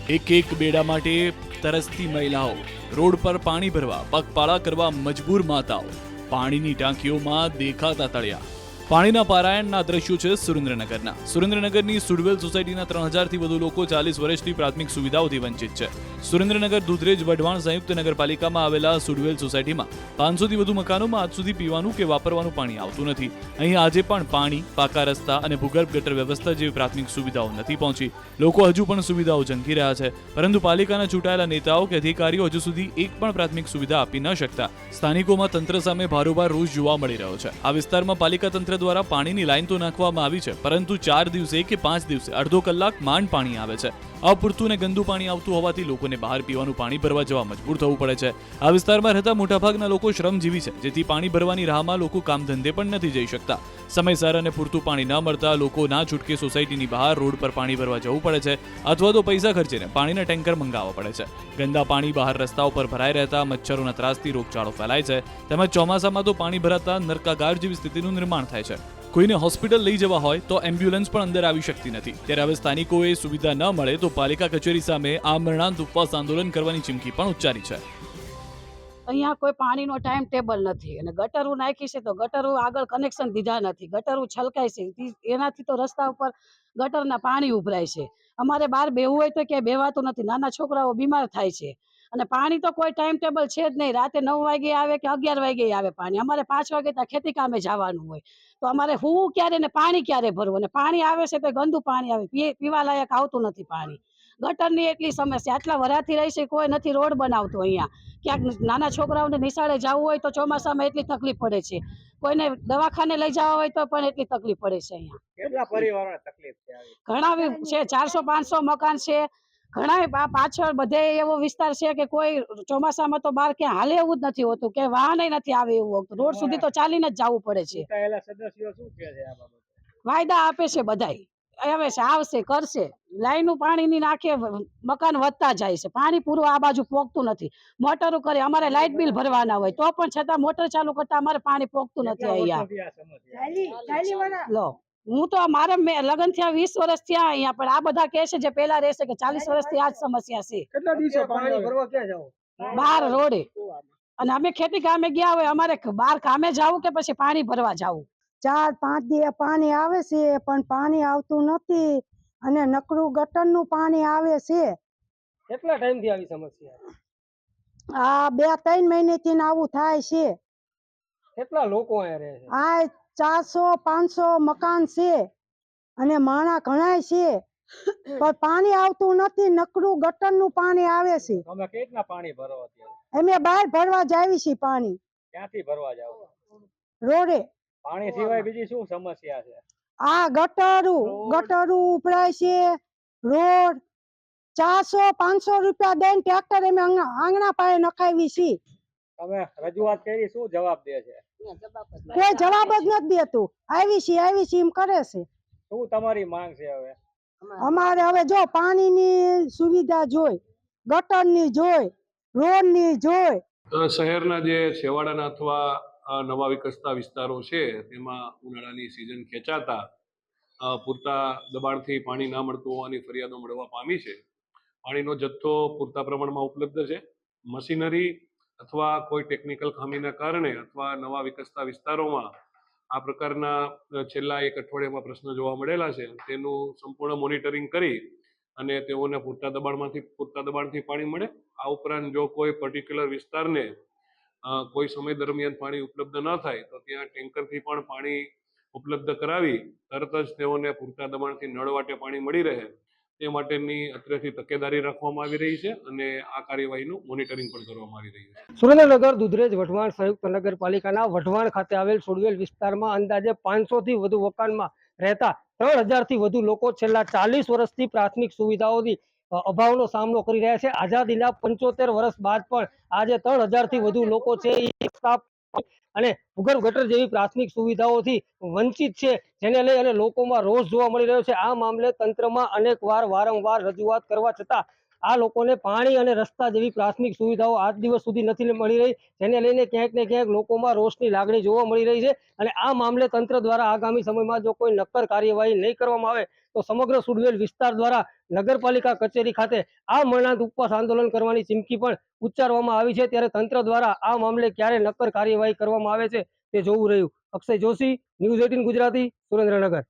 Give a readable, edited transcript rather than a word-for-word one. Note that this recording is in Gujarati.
એક એક બેડા માટે તરસતી મહિલાઓ, રોડ પર પાણી ભરવા પગપાળા કરવા મજબૂર માતાઓ, પાણીની ટાંકીઓમાં દેખાતા તળિયા। પાણીના પારાયણના દ્રશ્યો છે સુરેન્દ્રનગરના। સુરેન્દ્રનગરની સુડવેલ સોસાયટીના 3000 થી વધુ લોકો 40 વર્ષથી પ્રાથમિક સુવિધાઓથી વંચિત છે। સુરેન્દ્રનગર દુધરેજ વઢવાણ સંયુક્ત નગરપાલિકામાં આવેલા સુડવેલ સોસાયટીમાં 500 થી વધુ મકાનોમાં આજ સુધી પીવાનું કે વાપરવાનું પાણી આવતું નથી। અહીં આજે પણ પાણી, પાકા રસ્તા અને ભૂગર્ભ ગટર વ્યવસ્થા જેવી પ્રાથમિક સુવિધાઓ નથી પહોંચી। લોકો હજુ પણ સુવિધાઓ ઝંખી રહ્યા છે, પરંતુ પાલિકાના ચૂંટાયેલા નેતાઓ કે અધિકારીઓ હજુ સુધી એક પણ પ્રાથમિક સુવિધા આપી ન શકતા સ્થાનિકોમાં તંત્ર સામે ભારોભાર રોષ જોવા મળી રહ્યો છે। આ વિસ્તારમાં પાલિકા તંત્ર દ્વારા પાણીની લાઈન તો નાખવામાં આવી છે, પરંતુ 4 દિવસે કે 5 દિવસે અડધો કલાક માંડ પાણી આવે છે। અપૂરતું અને ગંદુ પાણી આવતું હોવાથી લોકોને બહાર પીવાનું પાણી ભરવા જવા મજબૂર થવું પડે છે। આ વિસ્તારમાં રહેતા મોટાભાગના લોકો શ્રમજીવી છે, જેથી પાણી ભરવાની રાહમાં લોકો કામ ધંધે પણ નથી જઈ શકતા। સમયસર અને પૂરતું પાણી ન મળતા લોકો ના છૂટકે સોસાયટીની બહાર રોડ પર પાણી ભરવા જવું પડે છે, અથવા તો પૈસા ખર્ચીને પાણીના ટેન્કર મંગાવવા પડે છે। ગંદા પાણી બહાર રસ્તાઓ પર ભરાઈ રહેતા મચ્છરોના ત્રાસથી રોગચાળો ફેલાય છે, તેમજ ચોમાસામાં તો પાણી ભરાતા નરકાગાર જેવી સ્થિતિનું નિર્માણ થાય છે। કોઈને હોસ્પિટલ લઈ જવા હોય તો એમ્બ્યુલન્સ પણ અંદર આવી શકતી નથી। ત્યારે હવે સ્થાનિકોએ સુવિધા ન મળે તો પાલિકા કચેરી સામે આમરણાંત ઉપવાસ આંદોલન કરવાની ચીમકી પણ ઉચ્ચારી છે। અહીંયા કોઈ પાણીનો ટાઈમ ટેબલ નથી અને ગટરું નાખી છે તો ગટરું આગળ કનેક્શન દીધા નથી, ગટરું છલકાય છે, એનાથી તો રસ્તા ઉપર ગટરના પાણી ઉભરાય છે। અમારે બહાર બેહવું હોય તો ક્યાંય બેવાતું નથી, નાના છોકરાઓ બીમાર થાય છે અને પાણી તો કોઈ ટાઈમ ટેબલ છે જ નહીં। રાતે 9 વાગે આવે કે 11 વાગે આવે પાણી, અમારે 5 વાગે ત્યાં ખેતી કામે જવાનું હોય તો અમારે હું ક્યારે ને પાણી ક્યારે ભરવું, અને પાણી આવે છે તો ગંદુ પાણી આવે, પીવા લાયક આવતું નથી પાણી। ગટરની એટલી સમસ્યા, આટલા વરાથી રહી છે કોઈ નથી રોડ બનાવતો। અહીંયા ક્યાંક નાના છોકરાઓને નિશાળે જવું હોય તો ચોમાસામાં એટલી તકલીફ પડે છે, કોઈને દવાખાને લઈ જવા હોય તો પણ એટલી તકલીફ પડે છે। અહીંયા કેટલા પરિવારોને તકલીફ છે? ઘણા છે, 400-500 મકાન છે, ઘણા પાછળ બધે એવો વિસ્તાર છે કે કોઈ ચોમાસામાં તો બહાર ક્યાં હાલે એવું જ નથી હોતું, કે વાહન નથી આવે એવું હોતું, રોડ સુધી તો ચાલીને જ જવું પડે છે। ચૂંટાયેલા સદસ્યો શું કહે છે આ બાબતે? વાયદા આપે છે, બધાય આવે છે, આવશે, કરશે, લાઈનું પાણીની નાખે, મકાન વધતા જાય છે, પાણી પૂરું આ બાજુ પોગતું નથી। મોટરો કરે, અમારે લાઇટ બિલ ભરવાના હોય તો પણ છતાં મોટર ચાલુ કરતા અમારે પાણી પોગતું નથી અહીંયા। લો, હું તો મારે લગ્ન થયા 20 વર્ષ થયા અહીંયા, પણ આ બધા કહે છે જે પેલા રહેશે કે 40 વર્ષથી આ જ સમસ્યા છે। કેટલા દિવસે પાણી ભરવા ક્યાં જાવ? બહાર રોડે, અને અમે ખેતી કામે ગયા હોય, અમારે બહાર કામે જવું કે પછી પાણી ભરવા જવું। 4-5 દિવસ પાણી આવે છે પણ પાણી આવતું નથી અને નકરું ગટરનું પાણી આવે છે। કેટલા ટાઈમથી આવી સમસ્યા? આ 2-3 મહિનેથી આવું થાય છે। કેટલા લોકો અહીંયા રહે છે? આ 400-500 મકાન છે અને માણા ઘણાય છે પણ પાણી આવતું નથી, નકરું ગટરનું પાણી આવે છે। તમે કઈ રીતના પાણી ભરો અત્યારે? અમે બહાર ભરવા જાવી છીએ પાણી, ક્યાંથી ભરવા જાવ? રોડે। પાણી સિવાય બીજી શું સમસ્યા છે? આ ગટરું ઉભરાય છે, રોડ 400-500 રૂપિયા દઈને ટ્રેક્ટર અમે આંગણા પાસે નખાવી છીએ, તમે રજૂઆત કરી, શું જવાબ દે છે? કોઈ જવાબ જ નથી દેતું। આવી છીએ એમ કરે છે। શું તમારી માંગ છે હવે? અમારે હવે જો પાણીની સુવિધા જોઈ, ગટરની જોઈ, રોડની જોઈ। શહેરના જે છેવાડાના અથવા નવા વિકસતા વિસ્તારો છે તેમાં ઉનાળાની સિઝન ખેંચાતા પૂરતા દબાણથી પાણી ના મળતું હોવાની ફરિયાદો મળવા પામી છે। પાણીનો જથ્થો પૂરતા પ્રમાણમાં ઉપલબ્ધ છે, મશીનરી અથવા કોઈ ટેકનિકલ ખામીના કારણે અથવા નવા વિકસતા વિસ્તારોમાં આ પ્રકારના છેલ્લા 1 અઠવાડિયામાં પ્રશ્ન જોવા મળેલા છે, તેનું સંપૂર્ણ મોનિટરિંગ કરી અને તેઓને પૂરતા દબાણથી પાણી મળે। આ ઉપરાંત જો કોઈ પર્ટિક્યુલર વિસ્તારને કોઈ સમય દરમિયાન પાણી ઉપલબ્ધ ન થાય તો ત્યાં ટેન્કરથી પણ પાણી ઉપલબ્ધ કરાવી તરત જ તેઓને પૂરતા દબાણથી નળ વાટે પાણી મળી રહે તે માટેની અત્રેથી તકેદારી રાખવામાં આવી રહી છે અને આ કાર્યવાહીનું મોનિટરિંગ પણ કરવામાં આવી રહ્યું છે। સુરેન્દ્રનગર દુધરેજ વઢવાણ સંયુક્ત નગરપાલિકાના વઢવાણ ખાતે આવેલ સુડવેલ વિસ્તારમાં અંદાજે 500 થી વધુ મકાનમાં રહેતા 3000 થી વધુ લોકો છેલ્લા 40 વર્ષથી પ્રાથમિક સુવિધાઓની અભાવનો સામનો કરી રહ્યા છે। આઝાદીના 75 વર્ષ બાદ પણ આજે 3000 થી વધુ લોકો છે અને ભૂગર્ભ ગટર જેવી પ્રાથમિક સુવિધાઓથી વંચિત છે, જેને લઈ અને લોકોમાં રોષ જોવા મળી રહ્યો છે। આ મામલે તંત્રમાં વારંવાર રજૂઆત કરવા છતાં આ લોકોને પાણી અને રસ્તા જેવી પ્રાથમિક સુવિધાઓ આજ દિવસ સુધી નથી મળી રહી, જેને લઈને ક્યાંક ને ક્યાંક લોકોમાં રોષની લાગણી જોવા મળી રહી છે અને આ મામલે તંત્ર દ્વારા આગામી સમયમાં જો કોઈ નક્કર કાર્યવાહી નહીં કરવામાં આવે તો સમગ્ર સુડવેલ વિસ્તાર દ્વારા નગરપાલિકા કચેરી ખાતે આ મરણાંત ઉપવાસ આંદોલન કરવાની ચીમકી પણ ઉચ્ચારવામાં આવી છે. ત્યારે તંત્ર દ્વારા આ મામલે ક્યારે નક્કર કાર્યવાહી કરવામાં આવે છે તે જોવું રહ્યું. અક્ષય જોશી, ન્યૂઝ 18 ગુજરાતી, સુરેન્દ્રનગર.